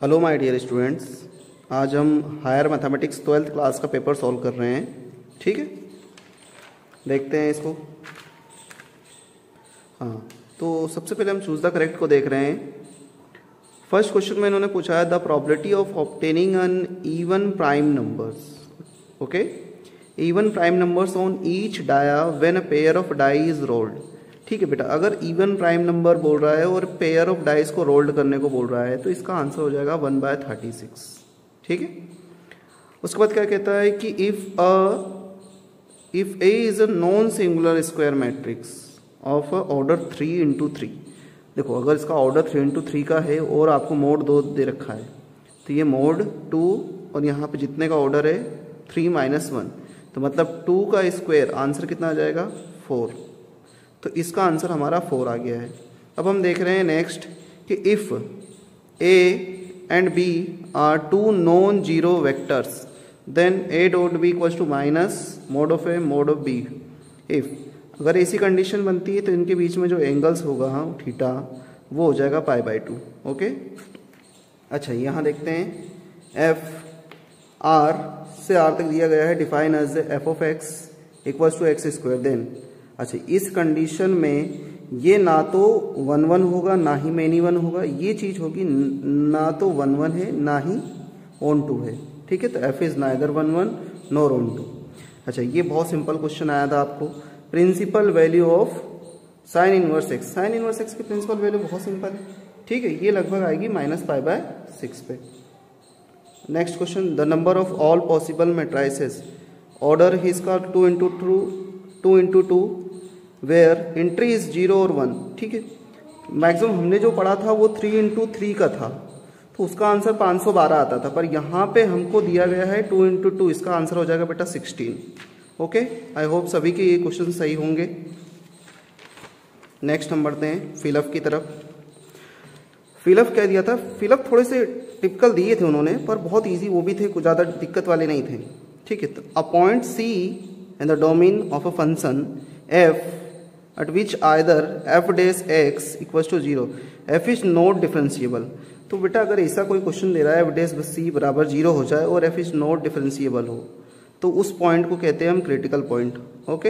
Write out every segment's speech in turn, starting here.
Hello my dear students, आज हम higher mathematics 12th class का पेपर सॉल्व कर रहे हैं। ठीक है, देखते हैं इसको। हाँ, तो सबसे पहले हम चूज द करेक्ट को देख रहे हैं। फर्स्ट क्वेश्चन में इन्होंने पूछा है the probability of obtaining an even prime numbers. Okay, even prime numbers on each die when a pair of die is rolled. ठीक है बेटा, अगर इवन प्राइम नंबर बोल रहा है और पेयर ऑफ डाइस को रोल्ड करने को बोल रहा है तो इसका आंसर हो जाएगा 1/36। ठीक है, उसके बाद क्या कहता है कि if A is a non singular square matrix of order 3×3। देखो, अगर इसका ऑर्डर 3×3 का है और आपको मोड 2 दे रखा है तो ये मोड 2 और यहाँ पे जितने का ऑर्डर है 3-1, तो मतलब 2 का स्क्वायर आंसर कितना आ जाएगा 4। तो इसका आंसर हमारा 4 आ गया है। अब हम देख रहे हैं नेक्स्ट कि if A and B are two non zero vectors then A dot B equals to minus mod of A mod of B. If अगर ऐसी कंडीशन बनती है तो इनके बीच में जो एंगल्स होगा थीटा वो हो जाएगा π/2। ओके, अच्छा यहाँ देखते हैं एफ आर से आर तक दिया गया है, define as F of X equals to x²। Then अच्छा, इस कंडीशन में ये ना तो 1 होगा ना ही मेनी 1 होगा, ये चीज होगी ना तो 1 है ना ही ऑन 2 है। ठीक है, तो F is neither 1 nor on 2। अच्छा, ये बहुत सिंपल क्वेश्चन आया था आपको। Principal value of sine inverse x. Sine inverse x की प्रिंसिपल वैल्यू बहुत सिंपल है। ठीक है, ये लगभग आएगी -π/6 पे। Next question, the number of all possible matrices order ही इसका 2×2 वेयर एंट्री इज 0 और 1। ठीक है, मैक्सिमम हमने जो पढ़ा था वो 3×3 का था तो उसका आंसर 512 आता था, पर यहाँ पे हमको दिया गया है 2×2, इसका आंसर हो जाएगा बेटा 16। ओके, आई होप सभी के ये क्वेश्चन सही होंगे। नेक्स्ट हम बढ़ते हैं फिलअप की तरफ। फिलअप क्या दिया था? फिलअप थोड़े से टिपिकल दिए थे उन्होंने, पर बहुत ईजी वो भी थे, कुछ ज़्यादा दिक्कत वाले नहीं थे। ठीक है, तो a point C and the domain of a function f at which either f dash x equals to 0, f is not differentiable। तो बेटा अगर ऐसा कोई क्वेश्चन दे रहा है f dash c बराबर 0 हो जाए और f is not differentiable हो तो उस पॉइंट को कहते हैं हम क्रिटिकल पॉइंट। ओके,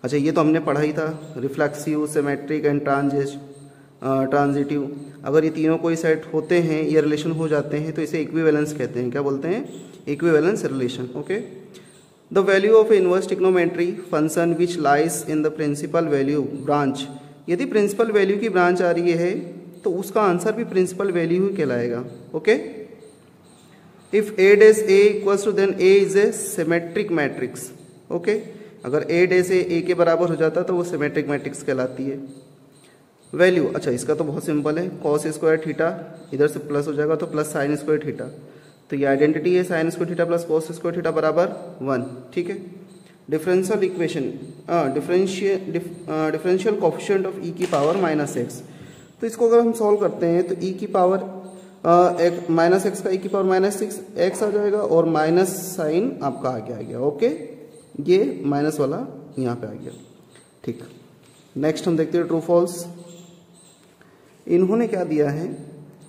अच्छा ये तो हमने पढ़ा ही था, रिफ्लेक्सिव, सिमेट्रिक एंड ट्रांजिटिव। अगर ये तीनों कोई सेट होते हैं, ये रिलेशन हो जाते हैं तो इसे इक्विवेलेंस कहते हैं। क्या बोलते हैं? Equivalence relation. Okay, the value of inverse trigonometry function which lies in the principal value branch। यदि principal value की branch आ रही है तो उसका आंसर भी principal value ही कहलाएगा। Okay, if a dash a equals to then a is a symmetric matrix। Okay, अगर a dash a के बराबर हो जाता तो वो symmetric matrix कहलाती है। वैल्यू, अच्छा इसका तो बहुत सिंपल है, cos स्क्वायर थीटा इधर से प्लस हो जाएगा तो प्लस साइन स्क्वायर थीटा, तो ये आइडेंटिटी है sine square theta plus cos square theta बराबर 1। ठीक है, differential equation, differential coefficient of e की पावर -x। तो इसको अगर हम सॉल्व करते हैं तो e की पावर -x का e की पावर -6x आ जाएगा और माइनस साइन आपका आगे आ गया। ओके, ये माइनस वाला यहाँ पे आ गया। ठीक, नेक्स्ट हम देखते हैं ट्रू फॉल्स। इन्होंने क्या दिया है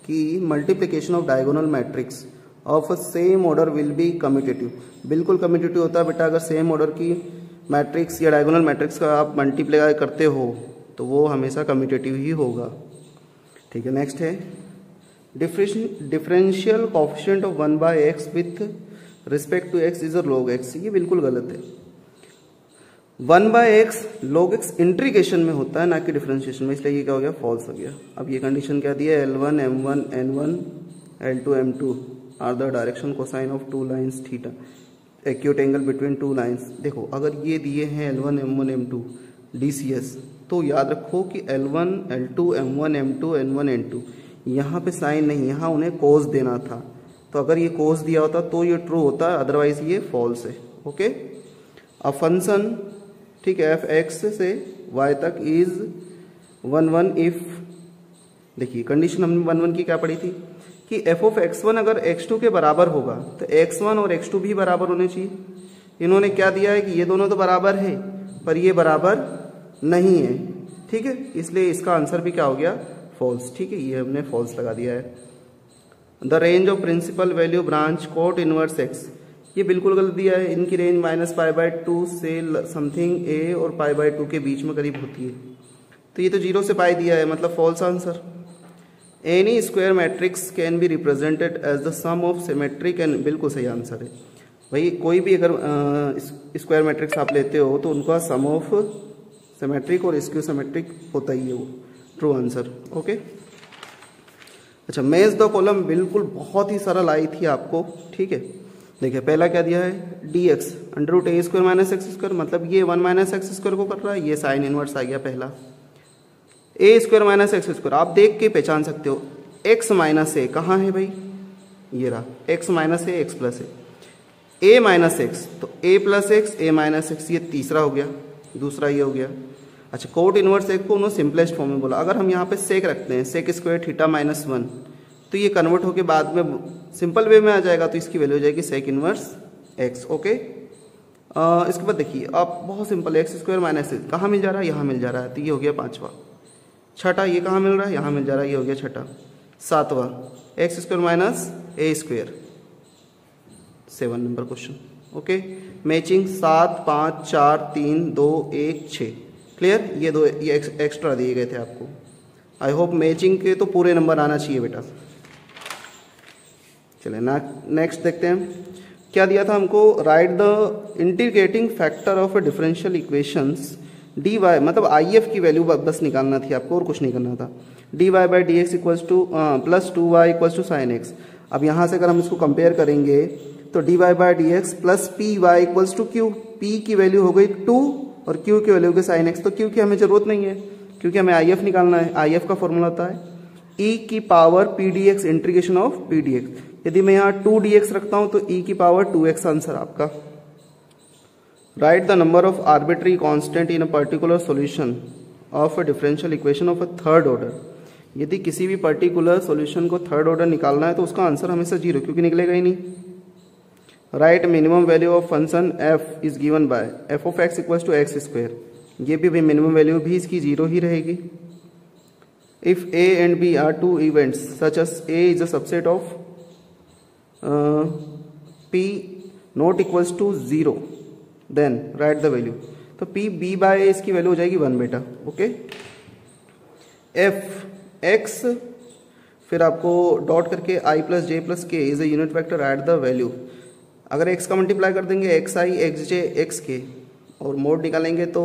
कि multiplication of diagonal matrix of same order will be commutative. बिल्कुल कम्यूटेटिव होता है बेटा, अगर सेम ऑर्डर की मैट्रिक्स या डायगोनल मैट्रिक्स का आप मल्टीप्लाई करते हो तो वो हमेशा कम्यूटेटिव ही होगा। ठीक है, नेक्स्ट है differential coefficient of 1/x with respect to x is log x। ये बिल्कुल गलत है। 1/x log x इंटीग्रेशन में होता है ना कि डिफरेंशिएशन में, इसलिए ये क्या हो गया? फॉल्स हो गया। अब ये कंडीशन क्या दी है? L1 M1 N1 L2 M2 are the direction cosine of 2 lines theta acute angle between 2 lines. देखो, अगर ये दिए हैं L1 M1 M2 DCS तो याद रखो कि L1 L2 M1 M2 N1 N2 यहाँ पे साइन नहीं, यहाँ उन्हें कोस देना था, तो अगर ये कोस दिया होता तो ये ट्रू होता, अदरवाइज ये फॉल्स है। ओके, अ फंक्शन, ठीक है, f(x) से y तक इज 1 इफ, देखिए कंडीशन हमने 1 की क्या पढ़ी थी कि f ऑफ x1 अगर x2 के बराबर होगा तो x1 और x2 भी बराबर होने चाहिए। इन्होंने क्या दिया है कि ये दोनों तो बराबर है पर ये बराबर नहीं है। ठीक है, इसलिए इसका आंसर भी क्या हो गया? फॉल्स। ठीक है, ये हमने फॉल्स लगा दिया है। The range of principal value branch cot inverse x, ये बिल्कुल गलत दिया है। इनकी रेंज -π/2 से समथिंग a और π/2 के बीच में करीब होती है, तो ये तो 0 से π दिया है, मतलब false answer. Any square matrix can be represented as the sum of symmetric and, बिल्कुल सही आंसर है भाई। कोई भी अगर स्क्वायर मैट्रिक्स आप लेते हो तो उनका सम ऑफ सिमेट्रिक और स्क्यू सिमेट्रिक होता ही है, वो ट्रू आंसर। ओके, अच्छा, मेज द कॉलम बिल्कुल बहुत ही सरल आई थी आपको, ठीक है। देखिए पहला क्या दिया है, dx √a² - x², मतलब ये 1 - x² को कर रहा है, ये साइन इनवर्स आ गया पहला। a² - x², आप देख के पहचान सकते हो, x - a कहाँ है भाई, ये रहा, x - a x + a x, तो a + x a - x, ये तीसरा हो गया, दूसरा ये हो गया। अच्छा, कोट इनवर्स एक को उन्होंने सिंपलेस्ट फॉर्म में बोला। अगर हम यहाँ पे सेक रखते हैं, sec² θ - 1, तो ये कन्वर्ट होके बाद में सिंपल वे में आ जाएगा, तो इसकी वैल्यू हो जाएगी सेक इनवर्स x। ओके, इसके बाद देखिए आप बहुत सिंपल, x² - a कहाँ मिल जा रहा है, यहाँ मिल जा रहा है, तो ये हो गया पांचवा। छठा, ये कहाँ मिल रहा है, यहाँ मिल जा रहा है, ये हो गया छठा। सातवां, x² - a², 7 number question. Okay, matching 7 5 4 3 2 1 6, clear. ये दो ये एक्स्ट्रा दिए गए थे आपको। आई होप मैचिंग के तो पूरे नंबर आना चाहिए बेटा। चलिए नेक्स्ट देखते हैं क्या दिया था हमको, right the integrating factor of differential equations dy, मतलब IF की वैल्यू बस निकालना थी आपको और कुछ नहीं करना था। dy/dx + 2y = sin x। अब यहाँ से अगर हम इसको कंपेयर करेंगे तो dy/dx + py = q, p की वैल्यू हो गई 2 और q की वैल्यू हो गई sin x, तो q की हमें जरूरत नहीं है क्योंकि हमें IF निकालना है। IF का फॉर्मूला होता है e⁻ pdx integration of pdx। यदि मैं यहाँ 2dx रखता हूँ तो e⁻ 2x आंसर आपका। Right the number of arbitrary constant in a particular solution of a differential equation of a third order. यदि किसी भी पर्टिकुलर सॉल्यूशन को थर्ड ऑर्डर निकालना है तो उसका आंसर हमेशा 0, क्योंकि निकलेगा ही नहीं। Right minimum value of function f is given by f(x) = x²। ये भी मिनिमम वैल्यू भी इसकी 0 ही रहेगी। If a and b are two events such as a is a subset of p not equals to 0, then write the value। तो p b/a इसकी value हो जाएगी 1 बेटा। ओके, f x फिर आपको डॉट करके i + j + k is a unit vector, add the value. अगर x का मल्टीप्लाई कर देंगे xi xj xk और मोड निकालेंगे तो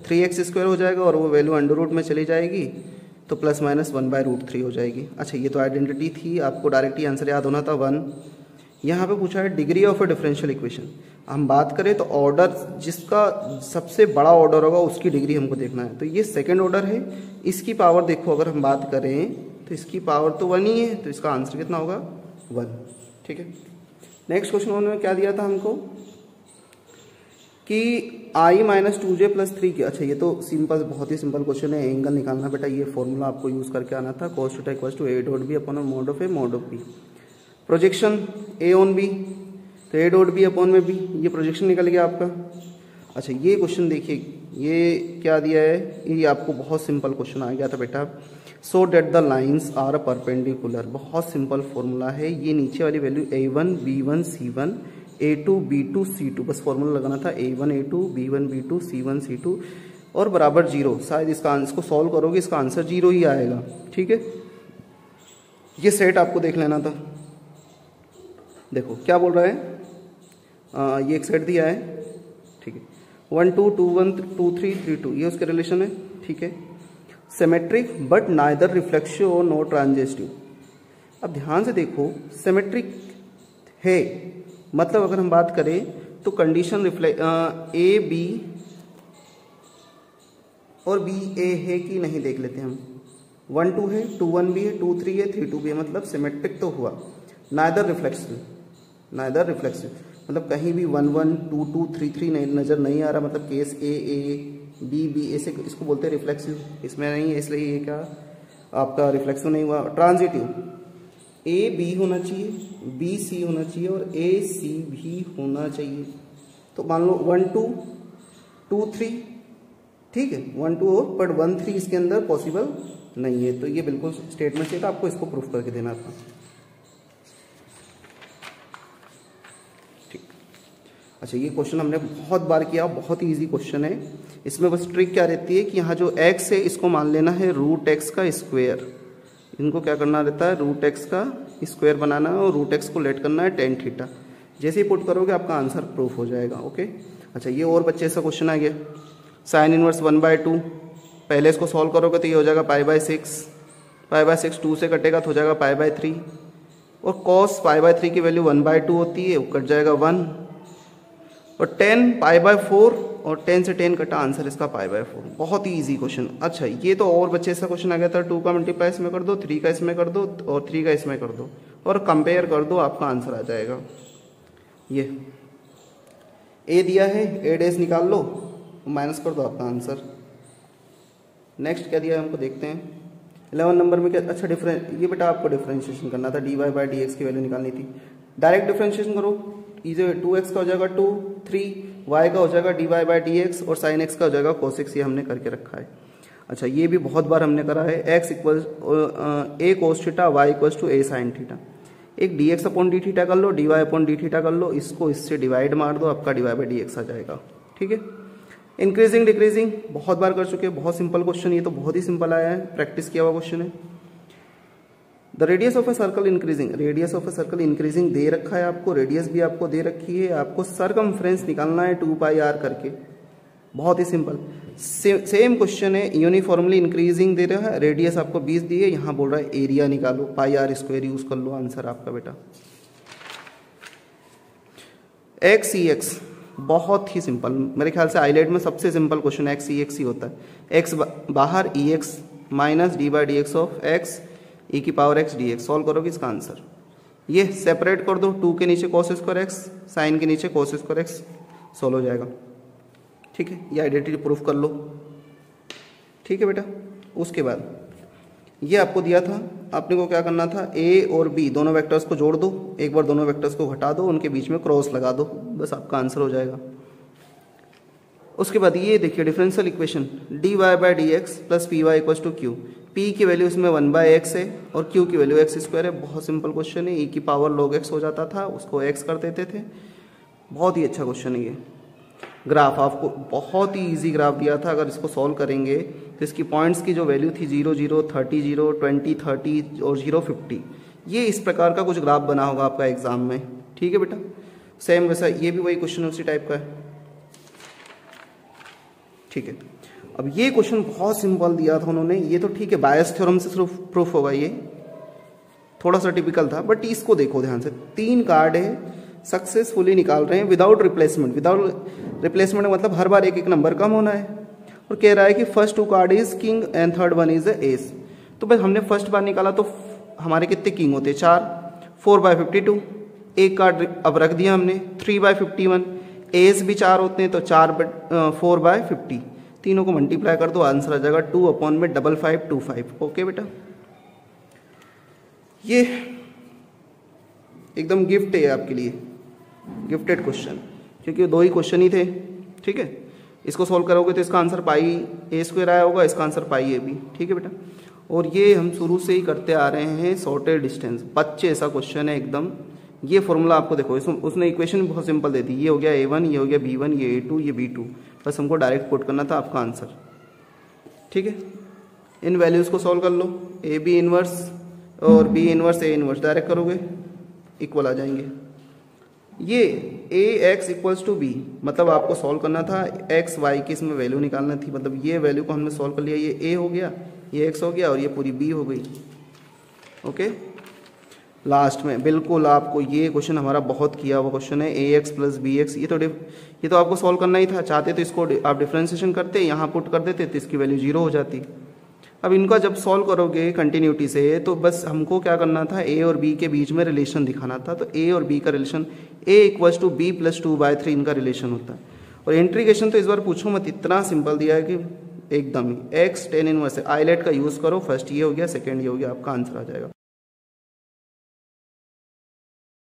3x² हो जाएगा और वो वैल्यू अंडर रूट में चली जाएगी तो +-1/√3 हो जाएगी। अच्छा, ये तो आइडेंटिटी थी, आपको डायरेक्ट ही आंसर याद होना था 1। यहाँ पे पूछा है degree of a differential equation. हम बात करें तो ऑर्डर जिसका सबसे बड़ा ऑर्डर होगा उसकी डिग्री हमको देखना है। तो ये सेकंड ऑर्डर है, इसकी पावर देखो अगर हम बात करें तो इसकी पावर तो 1 ही है, तो इसका आंसर कितना होगा 1। ठीक है, नेक्स्ट क्वेश्चन उन्होंने क्या दिया था हमको कि i - 2j + 3 की। अच्छा, ये तो सिंपल, बहुत ही सिंपल क्वेश्चन है। एंगल निकालना बेटा, ये फॉर्मूला आपको यूज करके आना था, cos θ = a.b/mod(a)mod(b). Projection a on b, तो a.b/b, ये प्रोजेक्शन निकल गया आपका। अच्छा, ये क्वेश्चन देखिए, ये क्या दिया है, ये आपको बहुत सिंपल क्वेश्चन आ गया था बेटा। So that the lines are perpendicular, बहुत सिंपल फॉर्मूला है। ये नीचे वाली value a1 b1 c1 a2 b2 c2, बस फॉर्मूला लगाना था a1 a2 b1 b2 c1 c2 और बराबर 0। शायद इसको सॉल्व करोगे इसका आंसर 0 ही आएगा। ठीक है, ये सेट आपको देख लेना था। देखो क्या बोल रहा है, ये एक सेट दिया है, ठीक है, 1 2 2 1 2 3 3 2, ये उसके रिलेशन है। ठीक है, सिमेट्रिक बट नाइदर रिफ्लेक्सिव और नो ट्रांजिस्टिव। अब ध्यान से देखो, सिमेट्रिक है मतलब अगर हम बात करें तो कंडीशन ए बी और बी ए है कि नहीं देख लेते हैं हम। 1 2 है, 2 1 भी है, 2 3 है, 3 2 भी है, मतलब सिमेट्रिक तो हुआ। नाइदर रिफ्लेक्सिव, नाइदर रिफ्लेक्सिव मतलब कहीं भी 1 1 2 2 3 3 नजर नहीं आ रहा, मतलब केस ए बी बी ऐसे इसको बोलते हैं रिफ्लेक्सिव। इसमें नहीं है, इसलिए ये क्या आपका रिफ्लेक्सिव नहीं हुआ। ट्रांजिटिव, ए बी होना चाहिए, बी सी होना चाहिए और ए सी भी होना चाहिए। तो मान लो 1 2 2 3, ठीक है, 1 2 और बट 1 3 इसके अंदर पॉसिबल नहीं है। तो ये बिल्कुल स्टेटमेंट चाहिए था आपको, इसको प्रूफ करके देना था। अच्छा, ये क्वेश्चन हमने बहुत बार किया, बहुत ही ईजी क्वेश्चन है। इसमें बस ट्रिक क्या रहती है कि यहाँ जो x है इसको मान लेना है रूट एक्स का स्क्वायर। इनको क्या करना रहता है, रूट एक्स का स्क्वायर बनाना है और रूट एक्स को लेट करना है टेन थीटा। जैसे ही पुट करोगे आपका आंसर प्रूफ हो जाएगा। ओके, अच्छा ये और बच्चे ऐसा क्वेश्चन आ गया, साइन इनवर्स 1/2। पहले इसको सॉल्व करोगे तो ये हो जाएगा π/6, π/6 2 से कटेगा तो हो जाएगा π/3, और cos π/3 की वैल्यू 1/2 होती है, वो कट जाएगा 1, और 10 π/4, और 10 से 10 कटा, आंसर इसका π/4। बहुत ही इजी क्वेश्चन। अच्छा ये तो और बच्चे ऐसा क्वेश्चन आ गया था, 2 का मल्टीप्लाई इसमें कर दो, 3 का इसमें कर दो और 3 का इसमें कर दो और कंपेयर कर दो, आपका आंसर आ जाएगा। ये a दिया है, a डैश निकाल लो, माइनस कर दो, आपका आंसर। नेक्स्ट क्या दिया है हमको देखते हैं। 11 नंबर में क्या, अच्छा ये बेटा आपको डिफरेंशिएशन करना था, dy/dx की वैल्यू निकालनी थी। डायरेक्ट डिफरेंशिएशन करो, इजे 2x का हो जाएगा 2, 3, y का हो जाएगा dy/dx और sin x का हो जाएगा cos x, ये हमने करके रखा है। अच्छा ये भी बहुत बार हमने करा है, x equal a cos theta, y equal to a sin theta. एक dx/d थीटा कर लो, dy/d थीटा कर लो, इसको इससे डिवाइड मार दो, आपका dy/dx आ जाएगा। ठीक है, इंक्रीजिंग डिक्रीजिंग बहुत बार कर चुके हैं, बहुत सिंपल क्वेश्चन, ये तो बहुत ही सिंपल आया है, प्रैक्टिस किया हुआ क्वेश्चन है। The radius of a circle increasing, radius of a circle increasing दे रखा है आपको, रेडियस भी आपको दे रखी है, आपको सरकमफ्रेंस निकालना है 2πr करके, बहुत ही सिंपल। सेम क्वेश्चन है, यूनिफॉर्मली इंक्रीजिंग दे रहा है, रेडियस आपको 20 दी है, यहाँ बोल रहा है एरिया निकालो, πr² यूज कर लो, आंसर आपका बेटा। x बहुत ही सिंपल, मेरे ख्याल से आईलेट में सबसे सिंपल क्वेश्चन x ही होता है। x बाहर, ex minus d/dx of x e⁻x dx, solve करोगे इसका आंसर। ये सेपरेट कर दो, 2 के नीचे cos²x, साइन के नीचे cos²x, सॉल्व हो जाएगा। ठीक है, ये आइडेंटिटी प्रूफ कर लो। ठीक है बेटा, उसके बाद ये आपको दिया था, आपने को क्या करना था, a और b दोनों वेक्टर्स को जोड़ दो, एक बार दोनों वेक्टर्स को हटा दो, उनके बीच में क्रॉस लगा दो, बस आपका आंसर हो जाएगा। उसके बाद ये देखिए differential equation, dy/dx plus py equal to q, p की वैल्यू इसमें 1/x है और q की वैल्यू x² है। बहुत सिंपल क्वेश्चन है, e की पावर log x हो जाता था, उसको x कर देते थे। बहुत ही अच्छा क्वेश्चन है ये। ग्राफ आपको बहुत ही इजी ग्राफ दिया था, अगर इसको सॉल्व करेंगे तो इसकी पॉइंट्स की जो वैल्यू थी 0 0 30 0 20 30 और 0 50, ये इस प्रकार का कुछ ग्राफ बना होगा आपका एग्जाम में। ठीक है बेटा, सेम वैसा ये भी वही क्वेश्चन उसी टाइप का है। ठीक है, अब ये क्वेश्चन बहुत सिंपल दिया था उन्होंने, ये तो ठीक है बायस थ्योरम से सिर्फ प्रूफ होगा, ये थोड़ा सा टिपिकल था, बट इसको देखो ध्यान से, 3 कार्ड है, सक्सेसफुली निकाल रहे हैं विदाउट रिप्लेसमेंट। विदाउट रिप्लेसमेंट मतलब हर बार एक एक नंबर कम होना है, और कह रहा है कि first 2 card is king and third 1 is S. तो भाई हमने फर्स्ट बार निकाला तो हमारे कितने किंग होते हैं, 4, 4/52, एक कार्ड अब रख दिया हमने, 3/51, एस भी 4 होते हैं तो 4/50, तीनों को मल्टीप्लाई कर दो, आंसर आ जाएगा 2/5525। ओके बेटा, ये एकदम गिफ्ट है आपके लिए, गिफ्टेड क्वेश्चन, क्योंकि 2 ही क्वेश्चन ही थे। ठीक है, इसको सॉल्व करोगे तो इसका आंसर πa² आया होगा, इसका आंसर πab। ठीक है बेटा, और ये हम शुरू से ही करते आ रहे हैं, सॉर्टेड डिस्टेंस, बच्चे ऐसा क्वेश्चन है एकदम। ये फॉर्मूला आपको देखो, उसने इक्वेशन बहुत सिंपल दे दी, ये हो गया a1, ये हो गया b1, ये a2, ये b2, बस हमको डायरेक्ट पुट करना था, आपका आंसर। ठीक है, इन वैल्यूज़ को सॉल्व कर लो, ab इनवर्स और b inverse a inverse direct करोगे, इक्वल आ जाएंगे। ये ax इक्वल्स टू b, मतलब आपको सॉल्व करना था x y की इसमें वैल्यू निकालना थी, मतलब ये वैल्यू को हमने सॉल्व कर लिया, ये a हो गया, ये x हो गया और ये पूरी b हो गई। ओके, लास्ट में बिल्कुल आपको ये क्वेश्चन हमारा बहुत किया हुआ क्वेश्चन है, ax प्लस bx, ये तो आपको सॉल्व करना ही था। चाहते तो इसको आप डिफ्रेंसिएशन करते, यहाँ पुट कर देते तो इसकी वैल्यू 0 हो जाती। अब इनका जब सॉल्व करोगे कंटिन्यूटी से, तो बस हमको क्या करना था, a और b के बीच में रिलेशन दिखाना था। तो a और b का relation, a equals to b plus 2/3 इनका रिलेशन होता है। और इंटीग्रेशन तो इस बार पूछो मत, इतना सिंपल दिया है कि एकदम ही, x tan इनवर्स है, आईलेट का यूज़ करो, फर्स्ट ये हो गया, सेकेंड ये हो गया, आपका आंसर आ जाएगा।